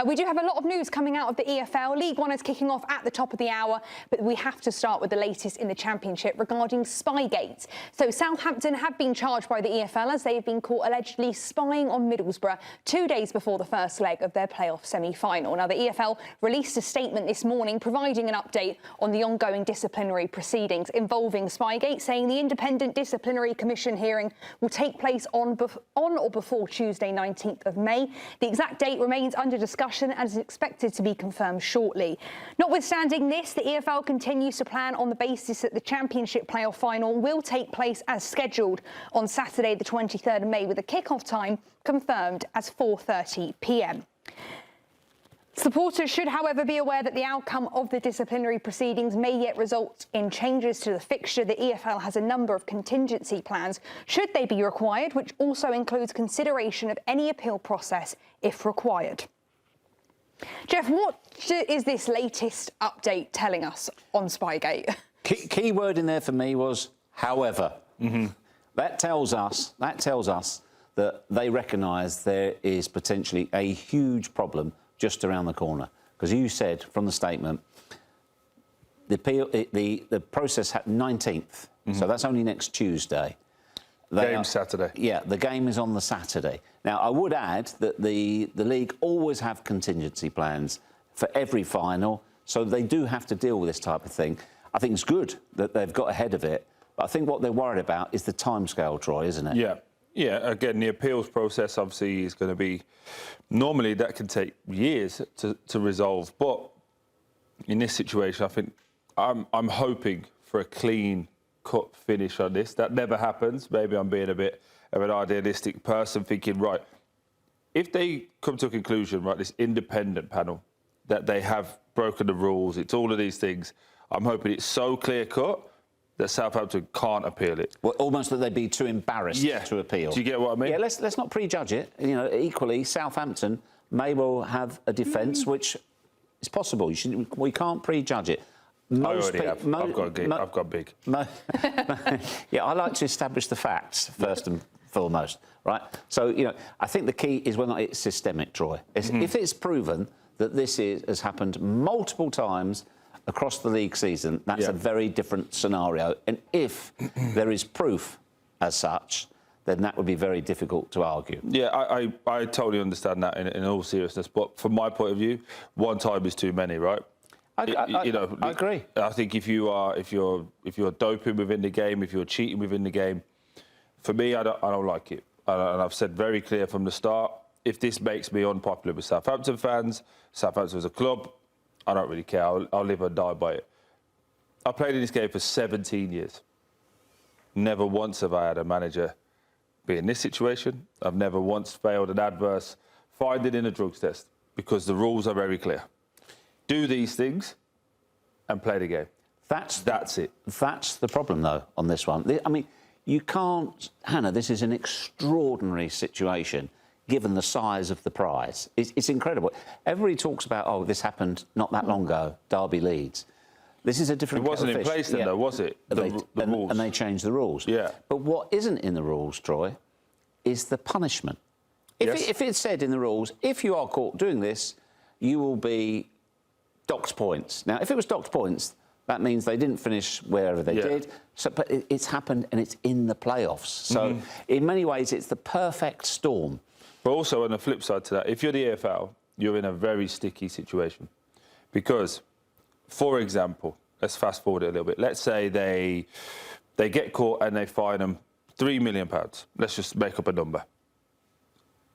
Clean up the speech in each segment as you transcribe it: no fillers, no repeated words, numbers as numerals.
We do have a lot of news coming out of the EFL. League One is kicking off at the top of the hour, but we have to start with the latest in the Championship regarding Spygate. So Southampton have been charged by the EFL as they have been caught allegedly spying on Middlesbrough 2 days before the first leg of their playoff semi-final. Now, the EFL released a statement this morning providing an update on the ongoing disciplinary proceedings involving Spygate, saying the Independent Disciplinary Commission hearing will take place on or before Tuesday, 19th of May. The exact date remains under discussion and is expected to be confirmed shortly. Notwithstanding this, the EFL continues to plan on the basis that the Championship playoff final will take place as scheduled on Saturday, the 23rd of May, with a kick-off time confirmed as 4:30 p.m. Supporters should, however, be aware that the outcome of the disciplinary proceedings may yet result in changes to the fixture. The EFL has a number of contingency plans, should they be required, which also includes consideration of any appeal process if required. Jeff, what is this latest update telling us on Spygate? Key word in there for me was however. That tells us that they recognise there is potentially a huge problem just around the corner, because you said from the statement the process happened 19th, so that's only next Tuesday. Saturday. Yeah, the game is on the Saturday. Now, I would add that the league always have contingency plans for every final, so they do have to deal with this type of thing. I think it's good that they've got ahead of it, but I think what they're worried about is the timescale, Troy, isn't it? Yeah. Yeah, again, the appeals process obviously is going to be... Normally, that can take years to resolve. But in this situation, I think I'm hoping for a clean-cut finish on this. That never happens. Maybe I'm being a bit of an idealistic person, thinking, right, if they come to a conclusion, right, this independent panel, that they have broken the rules, it's all of these things, I'm hoping it's so clear-cut that Southampton can't appeal it. Well, almost that they'd be too embarrassed to appeal. Do you get what I mean? Yeah, let's not prejudge it. You know, equally, Southampton may well have a defence, which is possible. We can't prejudge it. I've got big. Yeah, I like to establish the facts first and foremost, right? So, you know, I think the key is whether it's systemic, Troy. If it's proven that this has happened multiple times across the league season, that's a very different scenario. And if there is proof as such, then that would be very difficult to argue. Yeah, I totally understand that in all seriousness. But from my point of view, one time is too many, right? I agree. I think if you're doping within the game, if you're cheating within the game, for me, I don't like it. And I've said very clear from the start, if this makes me unpopular with Southampton fans, Southampton as a club, I don't really care. I'll live and die by it. I played in this game for 17 years. Never once have I had a manager be in this situation. I've never once failed an adverse finding in a drugs test, because the rules are very clear. Do these things and play the game. That's it. That's the problem, though, on this one. I mean, you can't... Hannah, this is an extraordinary situation, given the size of the prize. It's incredible. Everybody talks about, oh, this happened not that long ago, Derby Leeds. This is a different... It wasn't in place then, though, was it? The rules. And they changed the rules. Yeah. But what isn't in the rules, Troy, is the punishment. If it said in the rules, if you are caught doing this, you will be docked points. Now, if it was docked points, that means they didn't finish wherever they did. So, but it's happened, and it's in the playoffs. So, in many ways, it's the perfect storm. But also, on the flip side to that, if you're the EFL, you're in a very sticky situation. Because, for example, let's fast forward it a little bit. Let's say they get caught and they fine them £3 million. Let's just make up a number.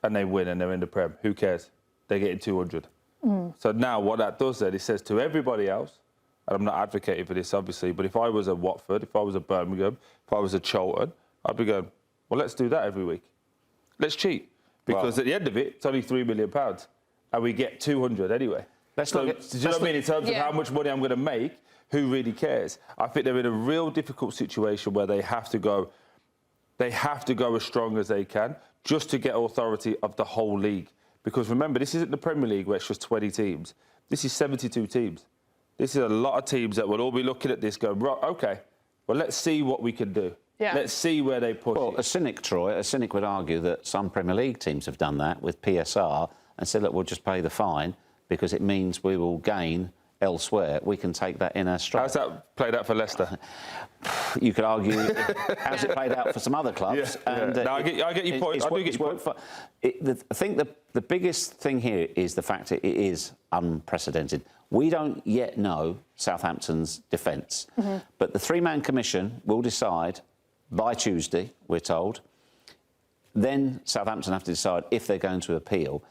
And they win and they're in the Prem. Who cares? They're getting 200. So now what that does then, it says to everybody else, and I'm not advocating for this, obviously, but if I was a Watford, if I was a Birmingham, if I was a Charlton, I'd be going, well, let's do that every week. Let's cheat. Because at the end of it, it's only £3 million, and we get 200 anyway. Do you know what I mean? In terms of how much money I'm going to make, who really cares? I think they're in a real difficult situation where they have to go as strong as they can just to get authority of the whole league. Because remember, this isn't the Premier League where it's just 20 teams. This is 72 teams. This is a lot of teams that will all be looking at this going, right, OK, well, let's see what we can do. Yeah. Let's see where they push it. A cynic, Troy, would argue that some Premier League teams have done that with PSR and said, look, we'll just pay the fine because it means we will gain elsewhere, we can take that in our stride. How's that played out for Leicester? You could argue, how's it played out for some other clubs? Yeah, and, no, I get your point. I do get your point. I think the biggest thing here is the fact that it is unprecedented. We don't yet know Southampton's defence, but the three-man commission will decide by Tuesday, we're told. Then Southampton have to decide if they're going to appeal.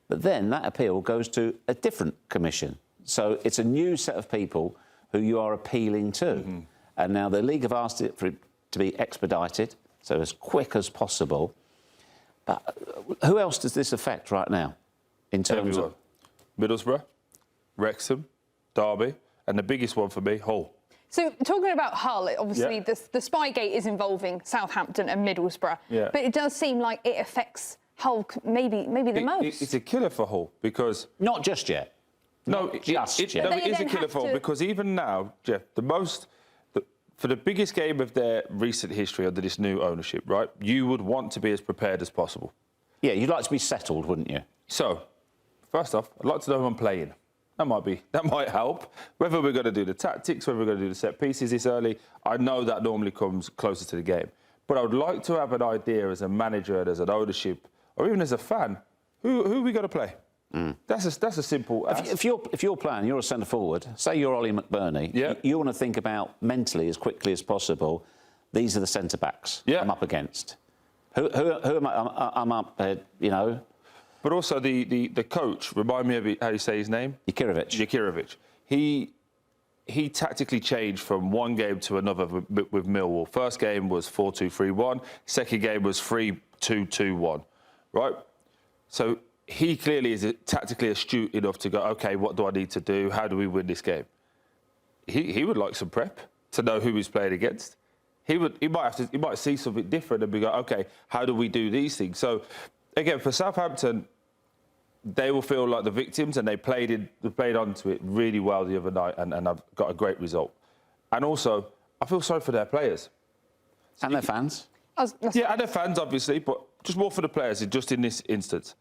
But then that appeal goes to a different commission. So it's a new set of people who you are appealing to. And now the league have asked it for it to be expedited, so as quick as possible. But who else does this affect right now in terms of... Middlesbrough, Wrexham, Derby, and the biggest one for me, Hull. So talking about Hull, obviously the Spygate is involving Southampton and Middlesbrough, but it does seem like it affects Hull maybe the most. It's a killer for Hull because... Not just yet. No, it is a killer for Hull because even now, Jeff, for the biggest game of their recent history under this new ownership, right, you would want to be as prepared as possible. Yeah, you'd like to be settled, wouldn't you? So, first off, I'd like to know who I'm playing. That might help. Whether we're going to do the tactics, whether we're going to do the set pieces this early, I know that normally comes closer to the game. But I would like to have an idea as a manager and as an ownership, or even as a fan, who are we going to play? That's a simple... If you're playing, you're a centre forward, say you're Ollie McBurney, you want to think about mentally as quickly as possible, these are the centre backs I'm up against. Who am I? I'm up, you know... But also the coach, remind me of how you say his name? Jakirovic. He tactically changed from one game to another with Millwall. First game was 4-2-3-1. Second game was 3-2-2-1, right? So he clearly is tactically astute enough to go, OK, what do I need to do? How do we win this game? He would like some prep to know who he's playing against. He might see something different and be go, OK, how do we do these things? So, again, for Southampton, they will feel like the victims, and they played onto it really well the other night, and I've got a great result. And also, I feel sorry for their players. And their fans. Yeah, and their fans, obviously, but just more for the players, just in this instance.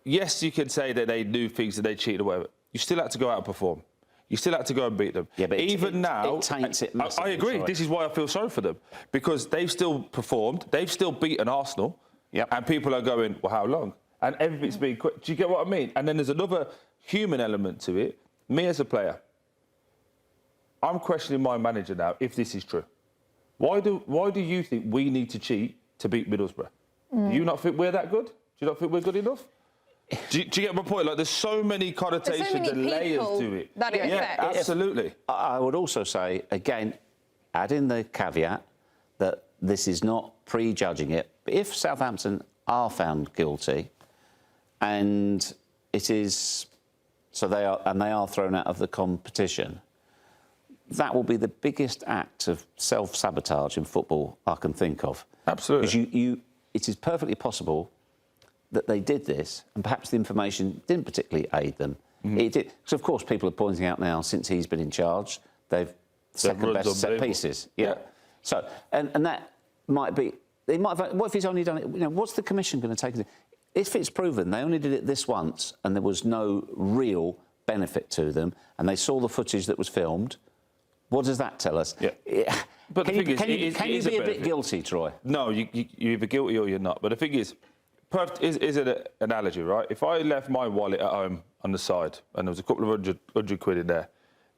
Yes, you can say that they knew things and they cheated or whatever. You still had to go out and perform. You still had to go and beat them. Yeah, but even now, it taints it I massively. agree. Sorry. This is why I feel sorry for them, because they've still performed. They've still beaten Arsenal. And people are going, well, how long? And everything's being quick. Do you get what I mean? And then there's another human element to it. Me as a player, I'm questioning my manager now if this is true. Why do you think we need to cheat to beat Middlesbrough? Do you not think we're that good? Do you not think we're good enough? Do you get my point? Like, there's so many connotations and layers to it. That it affects. Absolutely. I would also say, again, add in the caveat that this is not prejudging it. But if Southampton are found guilty, and it is so they are thrown out of the competition, that will be the biggest act of self-sabotage in football I can think of. Absolutely. Because it is perfectly possible that they did this, and perhaps the information didn't particularly aid them. It did, because of course people are pointing out now, since he's been in charge, they've second best set pieces. So and that might be. They might have, what if he's only done it? You know, what's the commission going to take it? If it's proven they only did it this once and there was no real benefit to them, and they saw the footage that was filmed, what does that tell us? But can you be a bit guilty, Troy? No, you're either guilty or you're not. But the thing is an analogy, right? If I left my wallet at home on the side and there was a couple of hundred quid in there,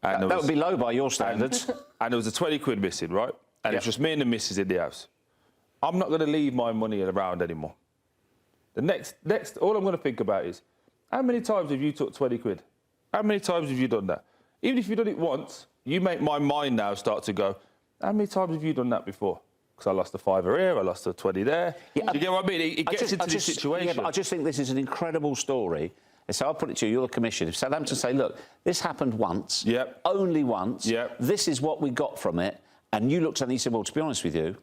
and that would be low by your standards, and there was a 20 quid missing, right? And it's just me and the missus in the house. I'm not going to leave my money around anymore. The next, all I'm going to think about is, how many times have you took 20 quid? How many times have you done that? Even if you've done it once, you make my mind now start to go, how many times have you done that before? Because I lost a £5 here, I lost a 20 there. Do you get what I mean? It gets into this situation. Yeah, but I just think this is an incredible story. And so I'll put it to you, you're the commission. If Southampton say, look, this happened once, only once, this is what we got from it, and you looked at it and you said, well, to be honest with you,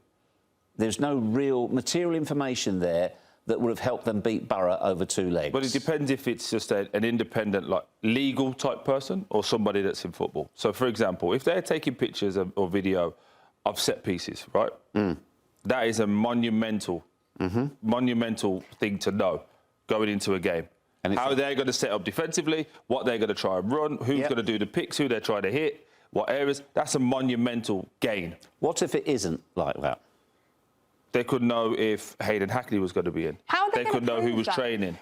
there's no real material information there that would have helped them beat Borough over two legs. But it depends if it's just an independent, like, legal type person or somebody that's in football. So, for example, if they're taking pictures or video of set pieces, right? That is a monumental thing to know. going into a game. And how they're going to set up defensively, what they're going to try and run, who's going to do the picks, who they're trying to hit, what areas. That's a monumental gain. What if it isn't like that? They could know if Hayden Hackney was going to be in. How are they could know who was that? training.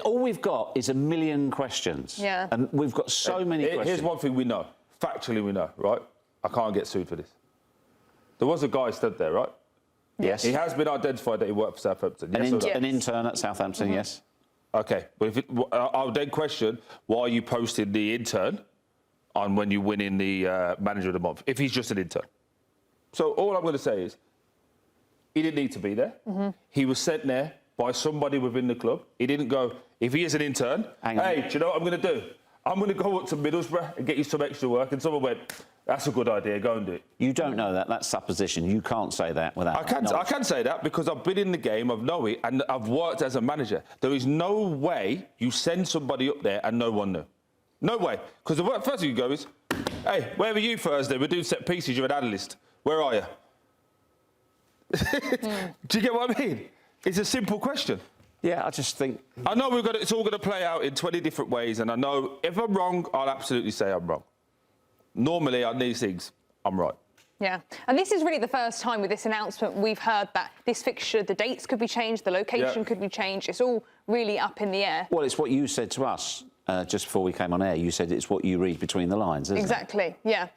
All we've got is a million questions. Yeah. And we've got so many questions. Here's one thing we know. Factually, we know, right? I can't get sued for this. There was a guy stood there, right? Yes. He has been identified that he worked for Southampton. Yes or no? An intern at Southampton, yes. OK, but I'll then question, why are you posting the intern on when you win in the Manager of the Month, if he's just an intern? So all I'm going to say is, he didn't need to be there. He was sent there by somebody within the club. He didn't go, if he is an intern, hey, do you know what I'm going to do? I'm going to go up to Middlesbrough and get you some extra work. And someone went, that's a good idea, go and do it. You don't know that. That's supposition. You can't say that without... I can say that because I've been in the game, I've known it, and I've worked as a manager. There is no way you send somebody up there and no one knew. No way. Because the first thing you go is, hey, where were you Thursday? We're doing set pieces, you're an analyst. Where are you? Do you get what I mean? It's a simple question. Yeah, I just think... I know it's all going to play out in 20 different ways, and I know if I'm wrong, I'll absolutely say I'm wrong. Normally, on these things, I'm right. Yeah, and this is really the first time with this announcement we've heard that this fixture, the dates could be changed, the location could be changed. It's all really up in the air. Well, it's what you said to us just before we came on air. You said it's what you read between the lines, isn't it? Exactly, yeah.